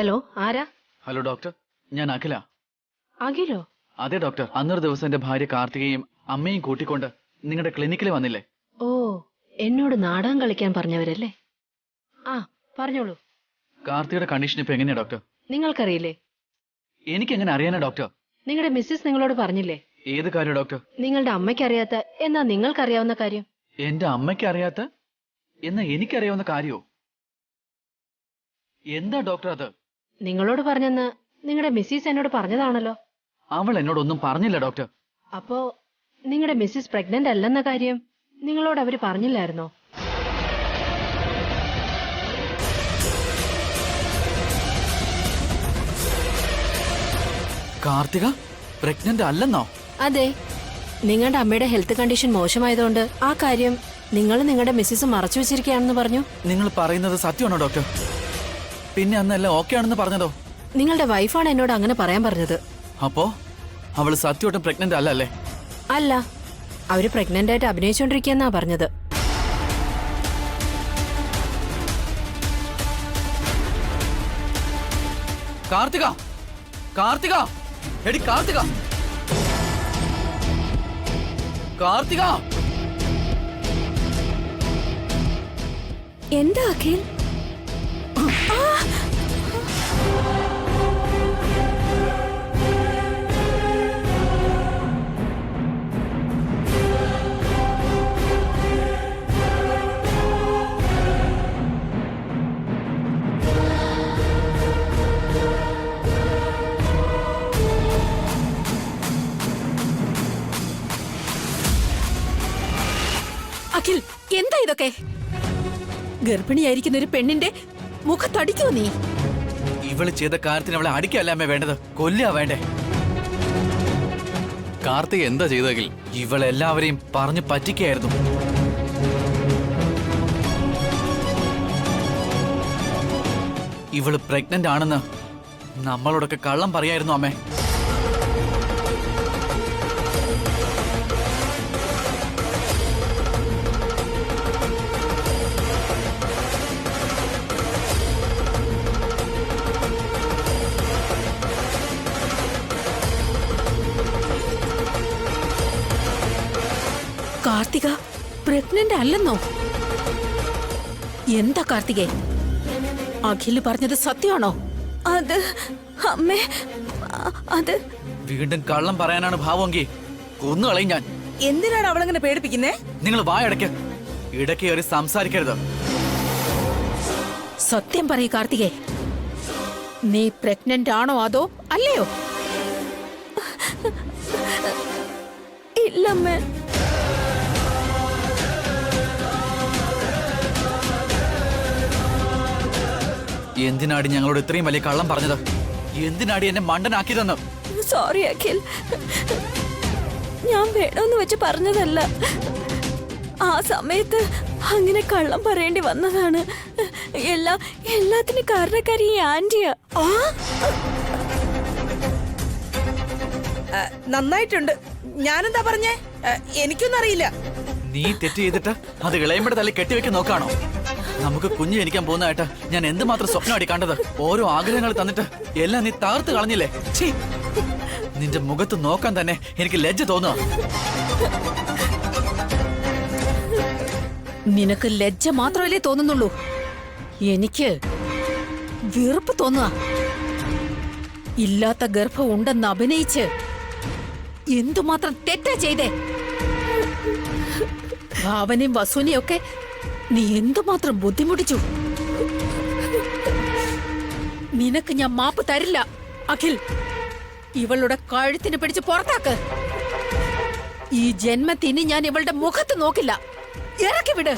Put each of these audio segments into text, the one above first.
Hello, ആരാ? Hello doctor, ഞാൻ അഖില. അഖിലോ? അതെ ഡോക്ടർ, അന്നൊരു ദിവസം എന്റെ ഭാര്യ കാർത്തികയും അമ്മയും കൂട്ടിക്കൊണ്ട് നിങ്ങളുടെ ക്ലിനിക്കിൽ വന്നില്ലേ? ഓ, എന്നോട് നാടകം കളിക്കാൻ പറഞ്ഞവരല്ലേ? ആ, പറഞ്ഞോളൂ. കാർത്തികയുടെ കണ്ടീഷൻ ഇപ്പൊ എങ്ങനെയാ ഡോക്ടർ? നിങ്ങൾക്കറിയില്ലേ? എനിക്ക് എങ്ങനെ അറിയാനാ ഡോക്ടർ? നിങ്ങളുടെ മിസ്സിസ് നിങ്ങളോട് പറഞ്ഞില്ലേ? ഏത് കാര്യം ഡോക്ടർ? നിങ്ങളുടെ അമ്മയ്ക്ക് അറിയാത്ത എന്നാ നിങ്ങൾക്കറിയാവുന്ന കാര്യം. എന്റെ അമ്മയ്ക്ക് അറിയാത്ത എന്നാ എനിക്കറിയാവുന്ന കാര്യോ? എന്താ ഡോക്ടർ അത്? നിങ്ങളോട് പറഞ്ഞെന്ന് നിങ്ങളുടെ മിസ്സിസ് എന്നോട് പറഞ്ഞതാണല്ലോ. അവൾ എന്നോടൊന്നും പറഞ്ഞില്ല ഡോക്ടർ. അപ്പോ നിങ്ങളുടെ മിസ്സിസ് പ്രഗ്നന്റ് അല്ലെന്ന കാര്യം നിങ്ങളോട് അവര് പറഞ്ഞില്ലായിരുന്നോ? കാർത്തിക പ്രഗ്നന്റ് അല്ലെന്നോ? അതെ, നിങ്ങളുടെ അമ്മയുടെ ഹെൽത്ത് കണ്ടീഷൻ മോശമായതുകൊണ്ട് ആ കാര്യം നിങ്ങളുടെ മിസ്സിസ് മറച്ചു വെച്ചിരിക്കുകയാണെന്ന് പറഞ്ഞു. നിങ്ങൾ പറയുന്നത് സത്യമാണോ ഡോക്ടർ? പിന്നെ അന്നെല്ലാം ഓക്കെ ആണെന്ന് പറഞ്ഞതോ? നിങ്ങളുടെ വൈഫാണ് എന്നോട് അങ്ങനെ പറയാൻ പറഞ്ഞത്. അപ്പോ അവള് സത്യമായിട്ടും പ്രഗ്നന്റ് അല്ലല്ലേ? അല്ല, അവര് പ്രഗ്നന്റ് ആയിട്ട് അഭിനയിച്ചോണ്ടിരിക്കുകയെന്നാ പറഞ്ഞത്. കാർത്തിക, കാർത്തിക, എടി കാർത്തിക, കാർത്തിക. എന്താ അഖിൽ? അഖിൽ, എന്താ ഇതൊക്കെ? ഗർഭിണിയായിരിക്കുന്ന ഒരു പെണ്ണിന്റെ മുഖത്തടിക്കുമോ നീ? ഇവള് ചെയ്ത കാര്യത്തിന് അവളെ അടിക്കല്ല അമ്മേ വേണ്ടത്, കൊല്ലുക വേണ്ടേ? കാർത്തിക എന്താ ചെയ്തെങ്കിൽ ഇവളെല്ലാവരെയും പറഞ്ഞു പറ്റിക്കായിരുന്നു. ഇവള് പ്രഗ്നന്റ് ആണെന്ന് നമ്മളോടൊക്കെ കള്ളം പറയായിരുന്നു അമ്മേ. കാർത്തിക പ്രഗ്നന്റ് അല്ലെന്നോ? എന്താ കാർത്തികേ, അഖില് പറഞ്ഞത് സത്യമാണോ? അത് അമ്മേ, അത് വീണ്ടും കള്ളം പറയാനാണ് ഭാവമെങ്കിൽ കൊന്നുകളയും ഞാൻ. എന്തിനാണ് അവളങ്ങനെ പേടിപ്പിക്കുന്നേ? നിങ്ങൾ വായടയ്ക്ക്, ഇടയ്ക്ക് കയറി സംസാരിക്കരുത്. സത്യം പറയൂ കാർത്തികേ, നീ പ്രഗ്നന്റ് ആണോ അതോ അല്ലയോ? ഇല്ലമ്മേ. എന്തിനാടി ഞങ്ങളോട് ഇത്രയും വലിയ കള്ളം പറഞ്ഞത്? എന്തിനാടി എന്നെ മണ്ടനാക്കിയതെന്ന്? സോറി അഖിൽ, ഞാൻ വേണമെന്ന് വെച്ച് പറഞ്ഞതല്ല. ആ സമയത്ത് അങ്ങനെ കള്ളം പറയേണ്ടി വന്നതാണ്. എല്ലാത്തിനും കാരണക്കാരി ഈ ആന്റിയാ. നന്നായിട്ടുണ്ട്. ഞാനെന്താ പറഞ്ഞേ? എനിക്കൊന്നും അറിയില്ല. നീ തെറ്റ് ചെയ്തിട്ട് അത് ഇളയമ്പടെ തല്ലി കെട്ടിവെക്കാൻ നോക്കാണോ? നമുക്ക് കുഞ്ഞ് ജനിക്കാൻ പോകുന്നതായിട്ട് ഞാൻ എന്തുമാത്രം സ്വപ്നമാടി കണ്ടത്. ഓരോ ആഗ്രഹങ്ങൾ തന്നിട്ട് എല്ലാം നീ തകർത്ത് കളഞ്ഞില്ലേ? നിന്റെ മുഖത്ത് നോക്കാൻ തന്നെ എനിക്ക് ലജ്ജ തോന്നുക. നിനക്ക് ലജ്ജ മാത്രമല്ലേ തോന്നുന്നുള്ളൂ, എനിക്ക് വെറുപ്പ് തോന്നുക. ഇല്ലാത്ത ഗർഭം ഉണ്ടെന്ന് അഭിനയിച്ച് എന്തുമാത്രം തെറ്റാ ചെയ്തേ. ഭാവനയും വസുനെയും ഒക്കെ നീ എന്തുമാത്രം ബുദ്ധിമുട്ടിച്ചു. നിനക്ക് ഞാൻ മാപ്പ് തരില്ല അഖിൽ. ഇവളുടെ കഴുത്തിന് പിടിച്ച് പുറത്താക്ക്. ഈ ജന്മത്തിന് ഞാൻ ഇവളുടെ മുഖത്ത് നോക്കില്ല. ഇറക്കി വിട്.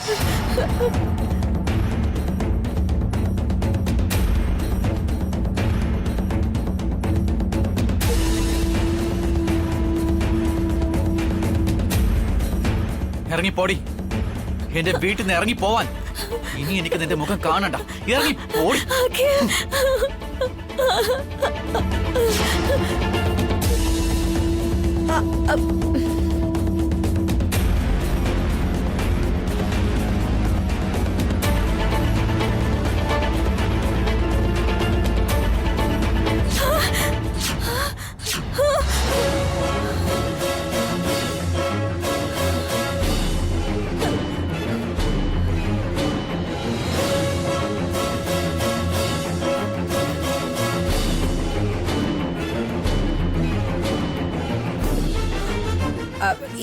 ഇറങ്ങിപ്പോടി, എന്റെ വീട്ടിൽ നിന്ന് ഇറങ്ങി പോവാൻ. ഇനി എനിക്ക് നിന്റെ മുഖം കാണണ്ട. ഇറങ്ങി പോടി.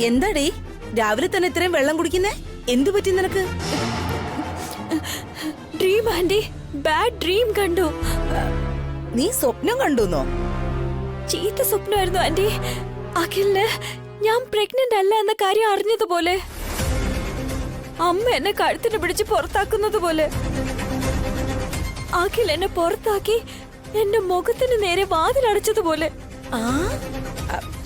എന്താടി രാവിലെ തന്നെ ഇത്രയും വെള്ളം കുടിക്കുന്നേ? എന്തു പറ്റി നിനക്ക്? ഡ്രീം ആന്റി, ബാഡ് ഡ്രീം കണ്ടു. നീ സ്വപ്നം കണ്ടുന്നോ? ചീത്ത സ്വപ്നമായിരുന്നു ആന്റി. അഖിലിന് ഞാൻ പ്രഗ്നന്റ് അല്ല എന്ന കാര്യം അറിഞ്ഞതുപോലെ, അമ്മ എന്നെ കഴുത്തിന് പിടിച്ച് പുറത്താക്കുന്നത് പോലെ. അഖിൽ എന്നെ പുറത്താക്കി എന്റെ മുഖത്തിന് നേരെ വാതിലടച്ചതുപോലെ. ആ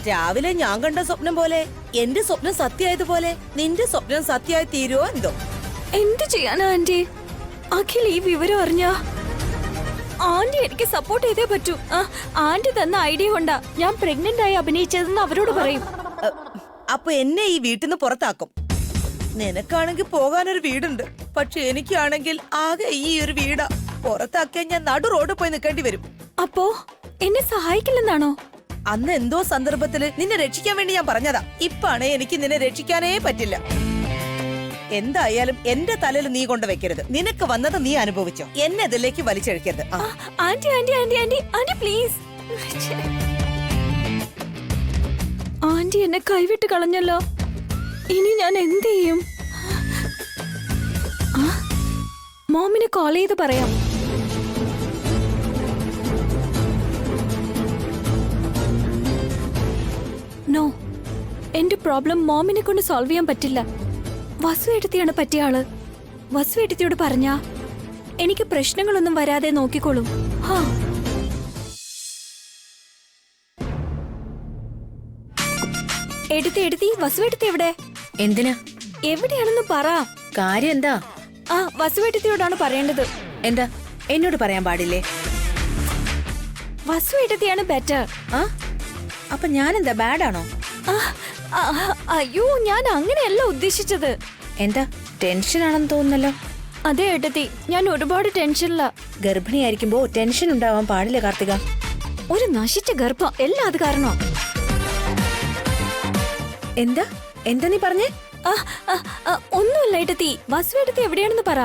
രാവിലെ ഞാൻ കണ്ട സ്വപ്നം പോലെ എന്റെ സ്വപ്നം സത്യമായതുപോലെ നിന്റെ സ്വപ്നം സത്യമായി തീരുവോ എന്തോ? എന്ത് ചെയ്യാനാ ആന്റി? അഖിൽ ഈ വിവരം അറിഞ്ഞ ആന്റി എനിക്ക് സപ്പോർട്ട് ചെയ്തേ പറ്റൂ. ആന്റി തന്ന ഐഡിയ കൊണ്ടാ ഞാൻ പ്രഗ്നന്റ് ആയി അഭിനയിച്ചതെന്ന് അവരോട് പറയും. അപ്പൊ എന്നെ ഈ വീട്ടിൽ നിന്ന് പുറത്താക്കും. നിനക്കാണെങ്കിൽ പോകാനൊരു വീടുണ്ട്, പക്ഷെ എനിക്കാണെങ്കിൽ ആകെ ഈ ഒരു വീടാ. പുറത്താക്കിയാൽ ഞാൻ നടു റോഡ് പോയി നിൽക്കേണ്ടി വരും. അപ്പോ എന്നെ സഹായിക്കില്ലെന്നാണോ? അന്ന് എന്തോ സന്ദർഭത്തില് നിന്നെ രക്ഷിക്കാൻ വേണ്ടി ഞാൻ പറഞ്ഞതാ. ഇപ്പാണ് എനിക്ക് നിന്നെ രക്ഷിക്കാനേ പറ്റില്ല. എന്തായാലും എന്റെ തലയിൽ നീ കൊണ്ട് വെക്കരുത്. നിനക്ക് വന്നത് നീ അനുഭവിച്ചോ, എന്നെ ഇതിലേക്ക് വലിച്ചെഴുക്കരുത്. Aunty aunty aunty aunty aunty please. Aunty എന്നെ കൈവിട്ട് കളഞ്ഞല്ലോ. ഇനി ഞാൻ എന്ത് ചെയ്യും? മോമിനെ കോൾ ചെയ്ത് പറയാം. നോ, എന്റെ പ്രോബ്ലം മോമിനെ കൊണ്ട് സോൾവ് ചെയ്യാൻ പറ്റില്ല. വസു എടുത്തിയാണ് പറ്റിയ ആള്. വസു എടുത്തിയോട് പറഞ്ഞാ എനിക്ക് പ്രശ്നങ്ങളൊന്നും വരാതെ നോക്കിക്കോളും. ഹാ, എടുത്തി വസു എടുത്തി എവിടെ? എന്തിനാ? എവിടെയാണെന്ന് പറ. കാര്യം എന്താ? വസു എടുത്തിയോടാണ് പറയേണ്ടത്. എന്താ എന്നോട് പറയാൻ പാടില്ലേ? വസു എടുത്തിയാണ് ബെറ്റർ. അപ്പൊ ഞാനെന്താ ബാഡാണോ? അയ്യോ, ഞാൻ അങ്ങനെയല്ല ഉദ്ദേശിച്ചത്. എന്താ ടെൻഷൻ ആണെന്ന് തോന്നുന്നല്ലോ. അതെ എടുത്തി, ഞാൻ ഒരുപാട് ടെൻഷനില്ല. ഗർഭിണിയായിരിക്കുമ്പോ ടെൻഷൻ ഉണ്ടാവാൻ പാടില്ല കാർത്തിക. ഒരു നശിച്ച ഗർഭം എല്ലാം അത് കാരണം. എന്താ എന്താ നീ പറഞ്ഞേ? ഒന്നുമില്ല എടുത്തി. വസു എടുത്തി എവിടെയാണെന്ന് പറ.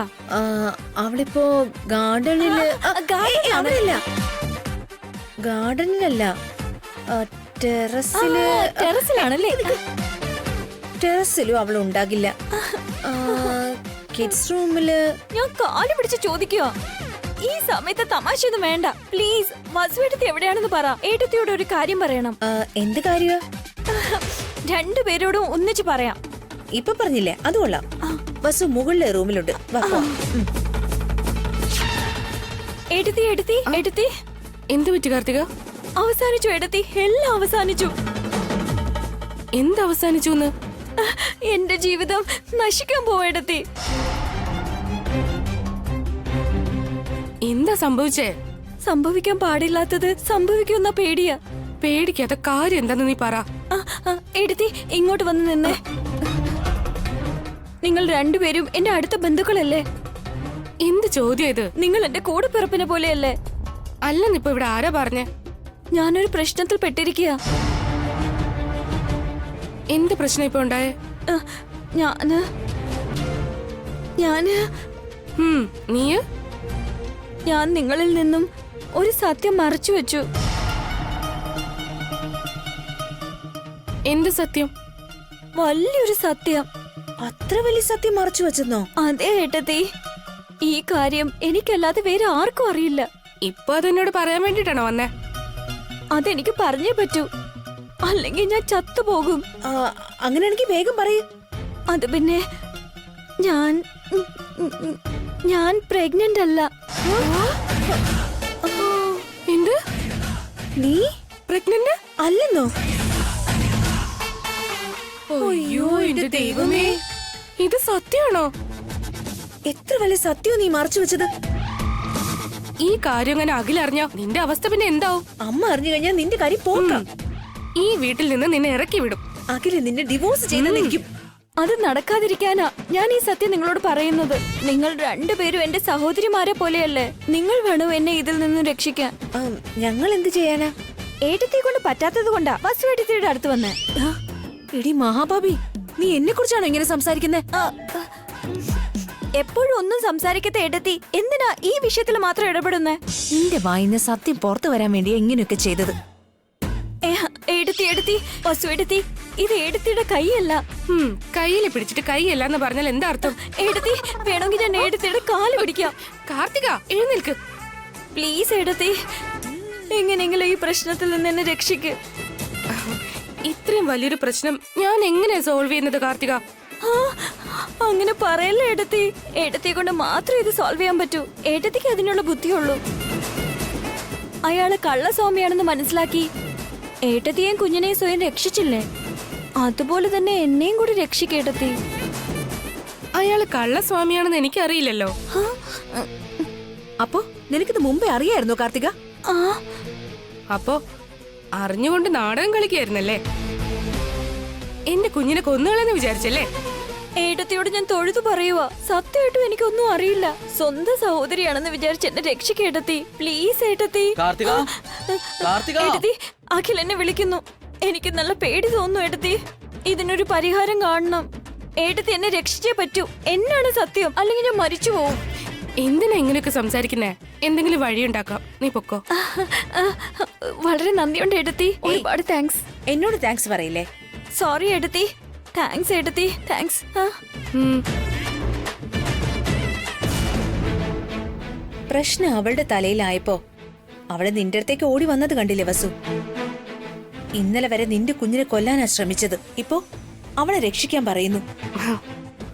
അവളിപ്പോ ഗാർഡനില്. അവളില്ല, ഗാർഡനിലല്ല, ടെറസിലാണല്ലേ? ടെറസിലും അവൾ ഉണ്ടാകില്ല. കിഡ്സ് റൂമില്. ഞാൻ കാല് പിടിച്ച് ചോദിക്കുക. ഈ സമയത്ത് തമാശയൊന്നും വേണ്ട പ്ലീസ്. വസു എടുത്തി എവിടെയാണെന്ന് പറ. ഏട്ടത്തിയോട് ഒരു കാര്യം പറയണം. എന്ത് കാര്യ? രണ്ടുപേരോടും ഒന്നിച്ച് പറയാം. ഇപ്പൊ പറഞ്ഞില്ലേ, അത് കൊള്ളാം. വസു മുകളിലെ റൂമിലുണ്ട്. എടുത്തി എടുത്തി എടുത്തി. എന്ത് പറ്റി കാർത്തിക? അവസാനിച്ചു എടുത്തി, എല്ലാം അവസാനിച്ചു. എന്ത് അവസാനിച്ചു? എന്റെ ജീവിതം നശിക്കാൻ പോവെടുത്തി. എന്താ സംഭവിച്ചേ? സംഭവിക്കാൻ പാടില്ലാത്തത് സംഭവിക്കുന്ന പേടിയാ. പേടിക്കാത്ത കാര്യം എന്താന്ന് നീ പറ. എടുത്തി ഇങ്ങോട്ട് വന്ന് നിന്നേ. നിങ്ങൾ രണ്ടുപേരും എന്റെ അടുത്ത ബന്ധുക്കളല്ലേ? എന്ത് ചോദ്യം ഇത്? നിങ്ങൾ എന്റെ കൂടെപ്പിറപ്പിനെ പോലെയല്ലേ? അല്ലെന്നിപ്പോ ഇവിടെ ആരാ പറഞ്ഞേ? ഞാനൊരു പ്രശ്നത്തിൽ പെട്ടിരിക്കുക. എന്ത് പ്രശ്നം ഇപ്പൊ ഉണ്ടായേ? ഞാൻ നിങ്ങളിൽ നിന്നും ഒരു സത്യം മറച്ചു വെച്ചു. എന്ത് സത്യം? വലിയൊരു സത്യം. അത്ര വലിയ സത്യം മറച്ചു വെച്ചെന്നോ? അതെ ഏട്ടത്തി, ഈ കാര്യം എനിക്കല്ലാതെ വേറെ ആർക്കും അറിയില്ല. ഇപ്പൊ അതെന്നോട് പറയാൻ വേണ്ടിട്ടാണോ വന്നേ? അതെനിക്ക് പറഞ്ഞേ പറ്റൂ, അല്ലെങ്കിൽ ഞാൻ ചത്തുപോകും. അങ്ങനെയാണെങ്കിൽ വേഗം പറയൂ. അത് പിന്നെ ഞാൻ പ്രഗ്നന്റ് അല്ല. എന്ത്? നീ പ്രഗ്നന്റ് അല്ലെന്നോ? അയ്യോ എന്റെ ദൈവമേ, ഇത് സത്യമാണോ? എത്ര വലിയ സത്യവും നീ മറച്ചു വെച്ചത്. ഈ കാര്യം അങ്ങനെ അഖിലറിഞ്ഞ നിന്റെ അവസ്ഥ പിന്നെ എന്താവും? അമ്മ അറിഞ്ഞു കഴിഞ്ഞാൽ നിന്റെ കാര്യം പോക്കാം. ഈ വീട്ടിൽ നിന്ന് നിന്നെ ഇറക്കി വിടും. അഖില് നിന്നെ ഡിവോഴ്സ് ചെയ്തെന്നിരിക്കും. അത് നടക്കാതിരിക്കാനാ ഞാൻ ഈ സത്യം നിങ്ങളോട് പറയുന്നത്. നിങ്ങൾ രണ്ടുപേരും എന്റെ സഹോദരിമാരെ പോലെയല്ലേ. നിങ്ങൾ വേണം എന്നെ ഇതിൽ നിന്നും രക്ഷിക്കാൻ. ഞങ്ങൾ എന്ത് ചെയ്യാനാ? ഏട്ടത്തെ കൊണ്ട് പറ്റാത്തത് കൊണ്ടാ വസു ഏട്ടത്തിയുടെ അടുത്ത് വന്നേ. എടി മഹാഭാബി, നീ എന്നെ കുറിച്ചാണോ ഇങ്ങനെ സംസാരിക്കുന്നേ? എപ്പോഴും ഒന്നും സംസാരിക്കാത്ത ഏട്ടത്തി എന്തിനാ ഈ വിഷയത്തിൽ മാത്രം ഇടപെടുന്നേ? നിന്റെ വായിന്ന് സത്യം പുറത്തു വരാൻ വേണ്ടി എങ്ങനെയൊക്കെ ചെയ്തത്. എടുത്തി വസു എടുത്തി ഇത് ഏടത്തിയുടെ കൈയല്ല. കയ്യിൽ പിടിച്ചിട്ട് കൈയല്ല എന്ന് പറഞ്ഞാൽ എന്താ അർത്ഥം? ഏടത്തി, വേണമെങ്കിൽ ഞാൻ ഏടത്തിയുടെ കാല് പിടിക്കാം. കാർത്തിക, എഴുന്നേൽക്ക്. പ്ലീസ് ഏടത്തി, എങ്ങനെയെങ്കിലും ഈ പ്രശ്നത്തിൽ നിന്ന് എന്നെ രക്ഷിക്ക്. ഇത്രയും വലിയൊരു പ്രശ്നം ഞാൻ എങ്ങനെ സോൾവ് ചെയ്യുന്നത് കാർത്തിക? ആ, അങ്ങനെ പറയല്ലേ ഏടത്തി. ഏടത്തിയെ കൊണ്ട് മാത്രമേ ഇത് സോൾവ് ചെയ്യാൻ പറ്റൂ. ഏടത്തിക്ക് അതിനുള്ള ബുദ്ധിയുള്ളൂ. അയാള് കള്ളസ്വാമിയാണെന്ന് മനസ്സിലാക്കി ഏട്ടത്തിയെയും കുഞ്ഞിനെയും സ്വയം രക്ഷിച്ചില്ലേ, അതുപോലെ തന്നെ എന്നെയും കൂടി രക്ഷിക്കേട്ടത്തി. അയാള് കള്ളസ്വാമിയാണെന്ന് എനിക്കറിയില്ലല്ലോ. അപ്പോ നിനക്കിത് മുമ്പേ അറിയായിരുന്നോ കാർത്തിക? ആ, അപ്പോ അറിഞ്ഞുകൊണ്ട് നാടകം കളിക്കായിരുന്നല്ലേ? എന്റെ കുഞ്ഞിനെ കൊന്നുകളെന്ന് വിചാരിച്ചല്ലേ? ഏട്ടത്തിയോട് ഞാൻ തൊഴുതു പറയുവാ, സത്യമായിട്ടും എനിക്കൊന്നും അറിയില്ല. സ്വന്തം സഹോദരിയാണെന്ന് വിചാരിച്ച് എന്നെ രക്ഷിക്കേട്ടത്തി. പ്ലീസ് ഏട്ടത്തി. കാർത്തിക, കാർത്തിക. ഏട്ടത്തി, അഖിൽ എന്നെ വിളിക്കുന്നു. എനിക്ക് നല്ല പേടി തോന്നുന്നു ഏട്ടത്തി. ഇതിനൊരു പരിഹാരം കാണണം. ഏട്ടത്തി എന്നെ രക്ഷിച്ചേ പറ്റൂ. എന്നാണ് സത്യം, അല്ലെങ്കിൽ ഞാൻ മരിച്ചു പോവും. എന്തിനാ ഇങ്ങനെയൊക്കെ സംസാരിക്കുന്നേ? എന്തെങ്കിലും വഴിയുണ്ടാക്കാം, നീ പൊക്കോ. വളരെ നന്ദിയുണ്ട് ഏട്ടത്തി. ഒരുപാട് താങ്ക്സ്. എന്നോട് താങ്ക്സ് പറയില്ലേ? സോറി ഏട്ടത്തി. താങ്ക്സ് ഏട്ടത്തി, താങ്ക്സ്. പ്രശ്നം അവളുടെ തലയിലായപ്പോ അവള് നിന്റെ അടുത്തേക്ക് ഓടി വന്നത് കണ്ടില്ലേ വസു? ഇന്നലെ വരെ നിന്റെ കുഞ്ഞിനെ കൊല്ലാനാ ശ്രമിച്ചത്. ഇപ്പോ അവളെ രക്ഷിക്കാൻ പറയുന്നു.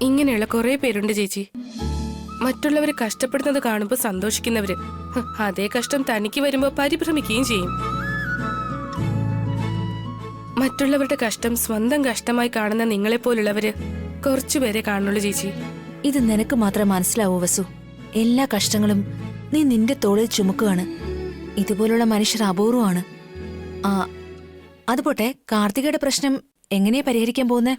ഇങ്ങനെയുള്ള കുറെ പേരുണ്ട് ചേച്ചി. മറ്റുള്ളവര് കഷ്ടപ്പെടുന്നത് കാണുമ്പോ സന്തോഷിക്കുന്നവര്. അതേ കഷ്ടം തനിക്ക് വരുമ്പോ പരിഭ്രമിക്കുകയും ചെയ്യും. മറ്റുള്ളവരുടെ കഷ്ടം സ്വന്തം കഷ്ടമായി കാണുന്ന നിങ്ങളെപ്പോലുള്ളവര് കുറച്ചുപേരെ കാണുള്ളൂ ചേച്ചി. ഇത് നിനക്ക് മാത്രം മനസ്സിലാവൂ വസു. എല്ലാ കഷ്ടങ്ങളും നീ നിന്റെ തോളിൽ ചുമക്കുകയാണ്. ഇതുപോലുള്ള മനുഷ്യർ അപൂർവമാണ്. അതുപോട്ടെ, കാർത്തികയുടെ പ്രശ്നം എങ്ങനെയാ പരിഹരിക്കാൻ പോകുന്നേ?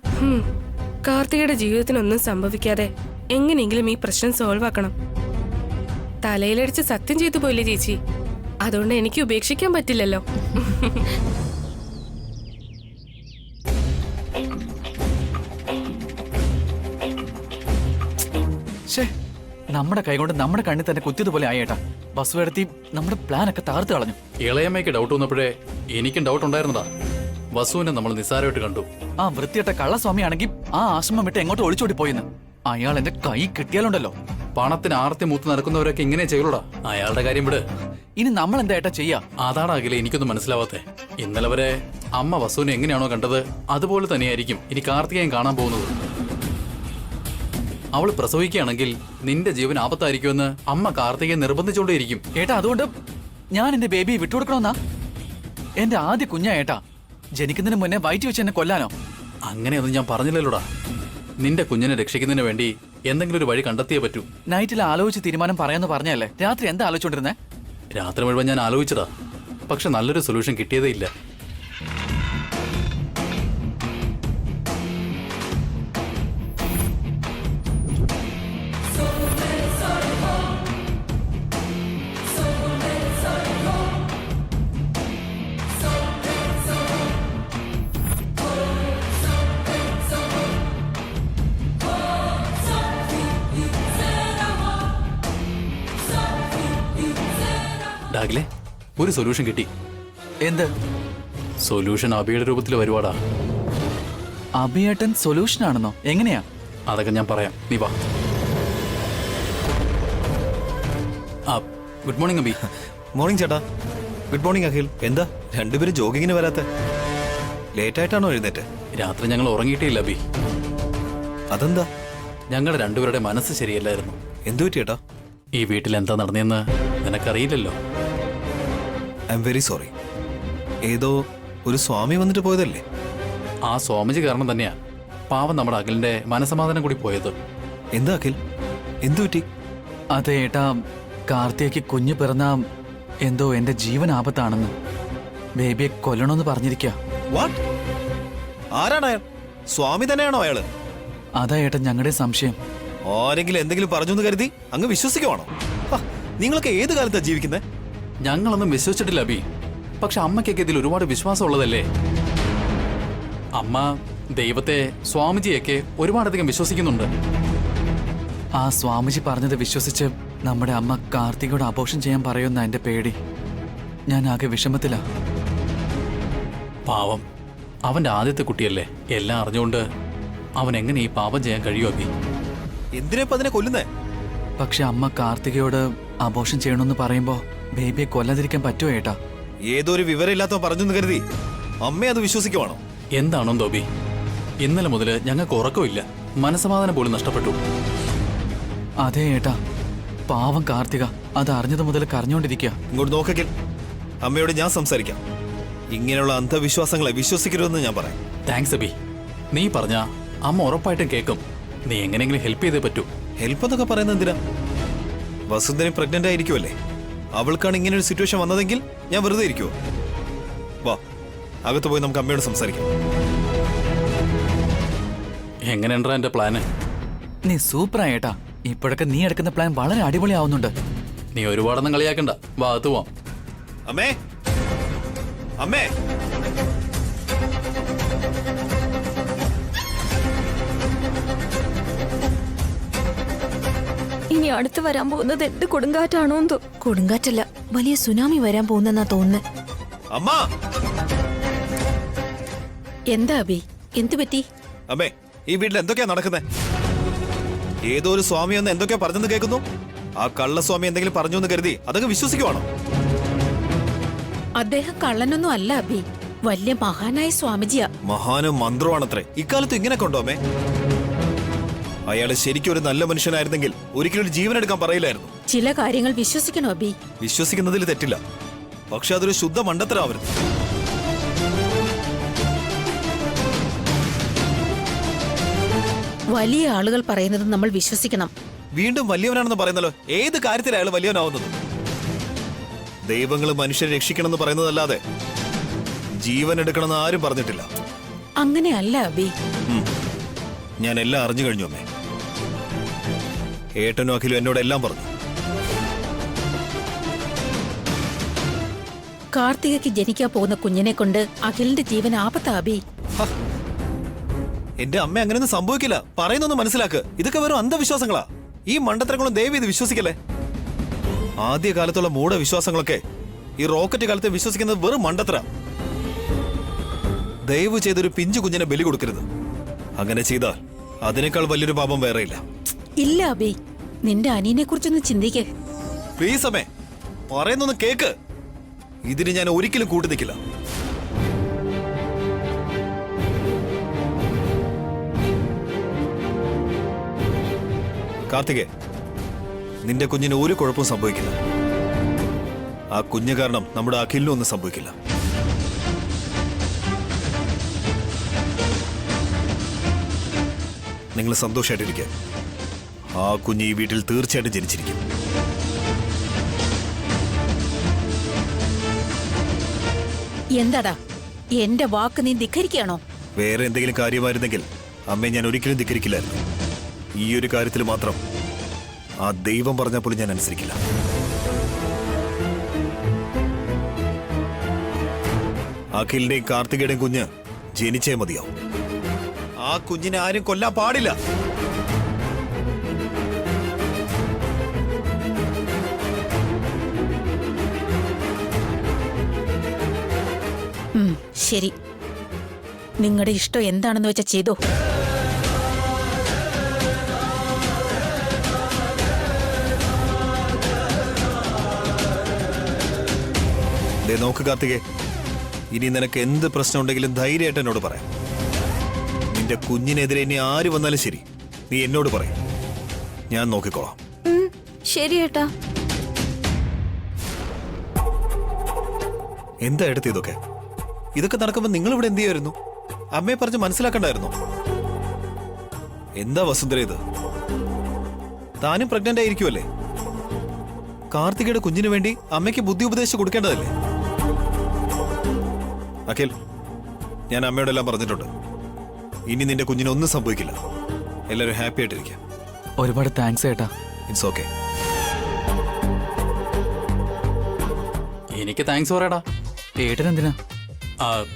കാർത്തികയുടെ ജീവിതത്തിനൊന്നും സംഭവിക്കാതെ എങ്ങനെയെങ്കിലും ഈ പ്രശ്നം സോൾവ് ആക്കണം. തലയിലടിച്ച് സത്യം ചെയ്തു പോയില്ലേ ചേച്ചി? അതുകൊണ്ട് എനിക്ക് ഉപേക്ഷിക്കാൻ പറ്റില്ലല്ലോ. നമ്മുടെ കൈകൊണ്ട് നമ്മുടെ കണ്ണിൽ തന്നെ കുത്തിയതുപോലെ ആയേട്ടാ. ബസ് എടുത്തി നമ്മുടെ പ്ലാൻ ഒക്കെ തകർത്ത് കളഞ്ഞു. ഇളയമ്മയ്ക്ക് ഡൗട്ട് വന്നപ്പോഴേ എനിക്കും ഡൗട്ട് ഉണ്ടായിരുന്നതാ. വസുവിനെ നമ്മൾ നിസ്സാരമായിട്ട് കണ്ടു. ആ വൃത്തിയിട്ട കള്ളസ്വാമി ആണെങ്കിൽ ആ ആശ്രമം വിട്ട് എങ്ങോട്ട് ഒളിച്ചോടി പോയിന്ന്. അയാൾ എന്റെ കൈ കിട്ടിയാലുണ്ടല്ലോ. പണത്തിന് ആർത്തി മൂത്ത് നടക്കുന്നവരൊക്കെ ഇങ്ങനെ ചെയ്യൂടാ. അയാളുടെ കാര്യം വിട്. ഇനി നമ്മൾ എന്താ ഏട്ടാ ചെയ്യാ? അതാണ് അഖിലെ എനിക്കൊന്നും മനസ്സിലാവാത്തെ. ഇന്നലെ വരെ അമ്മ വസുവിനെ എങ്ങനെയാണോ കണ്ടത് അതുപോലെ തന്നെയായിരിക്കും ഇനി കാർത്തികയും കാണാൻ പോകുന്നത്. അവൾ പ്രസവിക്കുകയാണെങ്കിൽ നിന്റെ ജീവൻ ആപത്തായിരിക്കുമെന്ന് അമ്മ കാർത്തികയെ നിർബന്ധിച്ചുകൊണ്ടേയിരിക്കും. ഏട്ടാ, അതുകൊണ്ട് ഞാൻ എന്റെ ബേബിയെ വിട്ടുകൊടുക്കണമെന്നാ? എന്റെ ആദ്യ കുഞ്ഞാ ഏട്ടാ. ജനിക്കുന്നതിന് മുന്നേ വയറ്റി വെച്ച് എന്നെ കൊല്ലാനോ? അങ്ങനെയൊന്നും ഞാൻ പറഞ്ഞില്ലല്ലോടാ. നിന്റെ കുഞ്ഞിനെ രക്ഷിക്കുന്നതിന് വേണ്ടി എന്തെങ്കിലും ഒരു വഴി കണ്ടെത്തിയേ പറ്റൂ. നൈറ്റിൽ ആലോചിച്ച് തീരുമാനം പറയാന്ന് പറഞ്ഞല്ലേ? രാത്രി എന്താ ആലോചിച്ചോണ്ടിരുന്നേ? രാത്രി മുഴുവൻ ഞാൻ ആലോചിച്ചതാ. പക്ഷെ നല്ലൊരു സൊല്യൂഷൻ കിട്ടിയതേ ഇല്ല. ഡാഗിലെ, ഒരു സൊല്യൂഷൻ കിട്ടി. എന്ത് സൊല്യൂഷൻ അബിയുടെ രൂപത്തിൽ വരുവാടാ. അഭിയേട്ടൻ സൊല്യൂഷൻ ആണെന്നോ? എങ്ങനെയാ? അതൊക്കെ ഞാൻ പറയാം, നീ വാ. Good morning Abhi. മോർണിംഗ് ചേട്ടാ. Good morning Akhil. എന്താ രണ്ടുപേരും ജോഗിങ്ങിന് വരാത്ത? ലേറ്റ് ആയിട്ടാണോ എഴുന്നേറ്റ്? രാത്രി ഞങ്ങൾ ഉറങ്ങിയിട്ടില്ല അബി. അതെന്താ? ഞങ്ങളുടെ രണ്ടുപേരുടെ മനസ്സ് ശരിയല്ലായിരുന്നു. എന്തു പറ്റി ചേട്ടാ? ഈ വീട്ടിൽ എന്താ നടന്നതെന്ന് നിനക്കറിയില്ലല്ലോ. I am very sorry. ഏതോ ഒരു സ്വാമി വന്നിട്ട് പോയതല്ലേ? ആ സ്വാമിജി കാരണം തന്നെയാ പാവം നമ്മുടെ അഖിലിന്റെ മനസമാധാനം കൂടി പോയത്. എന്താ അഖിൽ, എന്തു പറ്റി? അതെ ഏട്ടാ, കാർത്തികയ്ക്ക് കുഞ്ഞു പിറന്ന എന്തോ എന്റെ ജീവൻ ആപത്താണെന്ന് ബേബിയെ കൊല്ലണമെന്ന് പറഞ്ഞിരിക്കുക. വാട്ട്? ആരാണ് അയാൾ? സ്വാമി തന്നെയാണോ അയാള്? അതാ ഏട്ടാ ഞങ്ങളുടെ സംശയം. ആരെങ്കിലും എന്തെങ്കിലും പറഞ്ഞു എന്ന് കരുതി അങ്ങ് വിശ്വസിക്കുവാണോ? നിങ്ങളൊക്കെ ഏത് കാലത്താ ജീവിക്കുന്നത്? ഞങ്ങളൊന്നും വിശ്വസിച്ചിട്ടില്ല അബി. പക്ഷെ അമ്മയ്ക്കൊക്കെ ഇതിൽ ഒരുപാട് വിശ്വാസം ഉള്ളതല്ലേ. അമ്മ ദൈവത്തെ, സ്വാമിജിയൊക്കെ ഒരുപാടധികം വിശ്വസിക്കുന്നുണ്ട്. ആ സ്വാമിജി പറഞ്ഞത് വിശ്വസിച്ച് നമ്മുടെ അമ്മ കാർത്തികയോട് അബോർഷൻ ചെയ്യാൻ പറയുന്ന എന്റെ പേടി. ഞാൻ ആകെ വിഷമത്തിലാ. പാവം, അവന്റെ ആദ്യത്തെ കുട്ടിയല്ലേ, എല്ലാം അറിഞ്ഞുകൊണ്ട് അവൻ എങ്ങനെ ഈ പാപം ചെയ്യാൻ കഴിയുമോ അബി? എന്തിനാ അതിനെ കൊല്ലുന്നേ? പക്ഷെ അമ്മ കാർത്തികയോട് അബോഷൻ ചെയ്യണമെന്ന് പറയുമ്പോ ബേബിയെ കൊല്ലാതിരിക്കാൻ പറ്റുമോ ഏട്ടാ? ഏതോ ഒരു വിവരമില്ലാത്തവൻ പറഞ്ഞു കരുതി അമ്മയെ അത് വിശ്വസിക്കുവാണോ? എന്താണോ തോബി, ഇന്നലെ മുതൽ ഞങ്ങൾക്ക് ഉറക്കമില്ല, മനസമാധാനം പോലും നഷ്ടപ്പെട്ടു. അതെ ഏട്ടാ, പാവം കാർത്തിക അത് അറിഞ്ഞത് മുതൽ കരഞ്ഞോണ്ടിരിക്കുക. ഇങ്ങോട്ട് നോക്കൽ, അമ്മയോട് ഞാൻ സംസാരിക്കാം. ഇങ്ങനെയുള്ള അന്ധവിശ്വാസങ്ങളെ വിശ്വസിക്കരുതെന്ന് ഞാൻ പറയാം. താങ്ക്സ് അബി, നീ പറഞ്ഞ അമ്മ ഉറപ്പായിട്ടും കേൾക്കും. നീ എങ്ങനെയെങ്കിലും ഹെൽപ്പ് ചെയ്തേ പറ്റൂ. ഹെൽപ്പ് എന്നൊക്കെ പറയുന്നത് എന്തിനാ? വസുന്ധര പ്രഗ്നന്റ് ആയിരിക്കുമല്ലേ, അവൾക്കാണ് ഇങ്ങനെ ഒരു സിറ്റുവേഷൻ വന്നതെങ്കിൽ ഞാൻ വെറുതെ ഇരിക്കുവോ? വാ, അകത്ത് പോയി നമുക്ക് അമ്മയോട് സംസാരിക്കാം. എങ്ങനെയുണ്ടാ എന്റെ പ്ലാന്? നീ സൂപ്പറാ ഏട്ടാ. ഇപ്പോഴൊക്കെ നീ എടുക്കുന്ന പ്ലാൻ വളരെ അടിപൊളിയാവുന്നുണ്ട്. നീ ഒരുപാടൊന്നും കളിയാക്കണ്ട, ഭാഗത്ത് പോവാം. അമ്മേ, അമ്മേ, ഇനി അടുത്ത് വരാൻ പോകുന്നത് എന്ത് കൊടുങ്കാറ്റാണോ എന്തോ. കൊടുങ്കാറ്റല്ല, വലിയ സുനാമി വരാൻ പോകുന്നെന്നാ തോന്നുന്നത്. അമ്മ, എന്താ അബി, എന്തു പറ്റി? അമ്മേ, ഈ വീട്ടിൽ എന്തൊക്കെയാ നടക്കുന്നത്? ഏതോ ഒരു സ്വാമി ഒന്ന് എന്തൊക്കെയാ പറഞ്ഞെന്ന് കേൾക്കുന്നു. ആ കള്ളസ്വാമി എന്തെങ്കിലും പറഞ്ഞു എന്ന് കരുതി അതൊക്കെ വിശ്വസിക്കുവാണോ? അദ്ദേഹം കള്ളനൊന്നും അല്ല അബി, വലിയ മഹാനായ സ്വാമിജിയാ. മഹാനും മന്ത്രമാണത്രേ. ഇക്കാലത്ത് ഇങ്ങനെ കൊണ്ടോ അമ്മേ? അയാള് ശരിക്കും ഒരു നല്ല മനുഷ്യനായിരുന്നെങ്കിൽ ഒരിക്കലും ഒരു ജീവൻ എടുക്കാൻ പറയില്ലായിരുന്നു. ചില കാര്യങ്ങൾ വിശ്വസിക്കണോ അബി? വിശ്വസിക്കുന്നതിൽ തെറ്റില്ല, പക്ഷെ അതൊരു ശുദ്ധ മണ്ടത്തരാവരുത്. വലിയ ആളുകൾ പറയുന്നത് നമ്മൾ വിശ്വസിക്കണം. വീണ്ടും വലിയവനാണെന്ന് പറയുന്നല്ലോ. ഏത് കാര്യത്തിലാണ് അയാൾ വലിയവനാവുന്നത്? ദൈവങ്ങൾ മനുഷ്യരെ രക്ഷിക്കണമെന്ന് പറയുന്നതല്ലാതെ ജീവൻ എടുക്കണമെന്ന് ആരും പറഞ്ഞിട്ടില്ല. അങ്ങനെയല്ല അബി. ഞാൻ എല്ലാം അറിഞ്ഞു കഴിഞ്ഞു അമ്മേ. ഏട്ടനും അഖിലും എന്നോട് എല്ലാം പറഞ്ഞു. കാർത്തികയ്ക്ക് ജനിക്കാൻ പോകുന്ന കുഞ്ഞിനെ കൊണ്ട് അഖിലിന്റെ ജീവൻ ആപത്താ അബി. എന്റെ അമ്മ അങ്ങനെയൊന്നും സംഭവിക്കില്ല. പറയുന്നൊന്ന് മനസ്സിലാക്ക്. ഇതൊക്കെ വെറും അന്ധവിശ്വാസങ്ങളാ. ഈ മണ്ടത്തരങ്ങളും ദയവ് ഇത് വിശ്വസിക്കല്ലേ. ആദ്യ കാലത്തുള്ള മൂഢവിശ്വാസങ്ങളൊക്കെ ഈ റോക്കറ്റ് കാലത്തെ വിശ്വസിക്കുന്നത് വെറും മണ്ടത്തര. ദയവ് ചെയ്തൊരു പിഞ്ചു കുഞ്ഞിനെ ബലി കൊടുക്കരുത്. അങ്ങനെ ചെയ്താൽ അതിനേക്കാൾ വലിയൊരു പാപം വേറെയില്ല. ഇല്ല അബി, നിന്റെ അനിയനെ കുറിച്ചൊന്ന് ചിന്തിക്കേ. പ്ലീസ് അമ്മേ, പറയുന്നൊന്ന് കേക്ക്. ഇതിന് ഞാൻ ഒരിക്കലും കൂട്ടു നിൽക്കില്ല. കാർത്തികേ, നിന്റെ കുഞ്ഞിന് ഒരു കുഴപ്പവും സംഭവിക്കില്ല. ആ കുഞ്ഞ് കാരണം നമ്മുടെ അഖിലിനും ഒന്നും സംഭവിക്കില്ല. നിങ്ങൾ സന്തോഷമായിട്ടിരിക്കുക. ആ കുഞ്ഞ് ഈ വീട്ടിൽ തീർച്ചയായിട്ടും ജനിച്ചിരിക്കും. എന്താടാ, എന്റെ വാക്ക് നീ ധിക്കരിക്കുകയാണോ? വേറെ എന്തെങ്കിലും കാര്യമായിരുന്നെങ്കിൽ അമ്മയെ ഞാൻ ഒരിക്കലും ധിക്കരിക്കില്ലായിരുന്നു. ഈ ഒരു കാര്യത്തിൽ മാത്രം ആ ദൈവം പറഞ്ഞാൽ പോലും ഞാൻ അനുസരിക്കില്ല. അഖിലിന്റെയും കാർത്തികയുടെയും കുഞ്ഞ് ജനിച്ചേ മതിയാവും. ആ കുഞ്ഞിനെ ആരും കൊല്ലാൻ പാടില്ല. ശരി, നിങ്ങളുടെ ഇഷ്ടം എന്താണെന്ന് വെച്ചാ ചെയ്തോ. നോക്ക് കാർത്തികേ, ഇനി നിനക്ക് എന്ത് പ്രശ്നം ഉണ്ടെങ്കിലും ധൈര്യമായിട്ട് എന്നോട് പറയാം. നിന്റെ കുഞ്ഞിനെതിരെ ഇനി ആര് വന്നാലും ശരി, നീ എന്നോട് പറയും. ഞാൻ നോക്കിക്കോളാം. ശരി ഏട്ടാ. എന്താ എടുത്ത് ഇതൊക്കെ? ഇതൊക്കെ നടക്കുമ്പോ നിങ്ങൾ ഇവിടെ എന്ത് ചെയ്യായിരുന്നു? അമ്മയെ പറഞ്ഞ് മനസ്സിലാക്കണ്ടായിരുന്നു? എന്താ വസുന്ധര ഇത്? താനും പ്രഗ്നന്റ് ആയിരിക്കുമല്ലേ? കാർത്തികയുടെ കുഞ്ഞിനു വേണ്ടി അമ്മയ്ക്ക് ബുദ്ധി ഉപദേശിച്ച് കൊടുക്കേണ്ടതല്ലേ? അഖിൽ, ഞാൻ അമ്മയോടെല്ലാം പറഞ്ഞിട്ടുണ്ട്. ഇനി നിന്റെ കുഞ്ഞിനൊന്നും സംഭവിക്കില്ല. എല്ലാവരും ഹാപ്പി ആയിട്ടിരിക്കുക. ഒരുപാട് താങ്ക്സ് ഏട്ടാ. It's okay. എനിക്ക് താങ്ക്സ് പറയടാ. ഏട്ടനെന്തിനാ?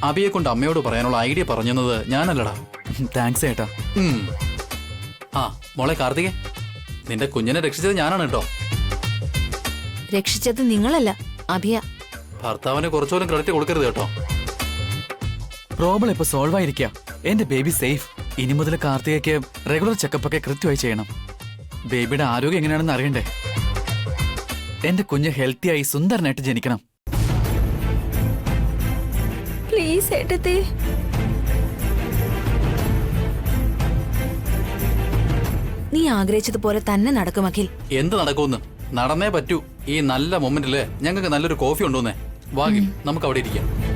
അബിയെ കൊണ്ട് അമ്മയോട് പറയാനുള്ള ഐഡിയ പറഞ്ഞത് ഞാനല്ലടാ. താങ്ക്സ് ഏട്ടാ. ആ മോളെ കാർത്തികേ, നിന്റെ കുഞ്ഞിനെ രക്ഷിച്ചത് ഞാനാണ് കേട്ടോ. രക്ഷിച്ചത് നിങ്ങളല്ല, അഭിയ. ഭർത്താവിന് കുറച്ചുപോലും ക്രെഡിറ്റ് കൊടുക്കരുത് കേട്ടോ. പ്രോബ്ലം ഇപ്പൊ സോൾവ് ആയിരിക്കാം. എന്റെ ബേബി സേഫ്. ഇനി മുതൽ കാർത്തികയ്ക്ക് റെഗുലർ ചെക്കപ്പ് ഒക്കെ കൃത്യമായി ചെയ്യണം. ബേബിയുടെ ആരോഗ്യം എങ്ങനെയാണെന്ന് അറിയണ്ടേ? എന്റെ കുഞ്ഞ് ഹെൽത്തിയായി സുന്ദരനായിട്ട് ജനിക്കണം. പ്ലീസ് ഏട്ടത്തി. നീ ആഗ്രഹിച്ചതുപോലെ തന്നെ നടക്കും അഖിൽ. എന്ത് നടക്കുമെന്ന് നടന്നേ പറ്റൂ. ഈ നല്ല മൊമെന്റില് ഞങ്ങൾക്ക് നല്ലൊരു കോഫി ഉണ്ടോന്നേ. വാങ്ങി നമുക്ക് അവിടെ ഇരിക്കാം.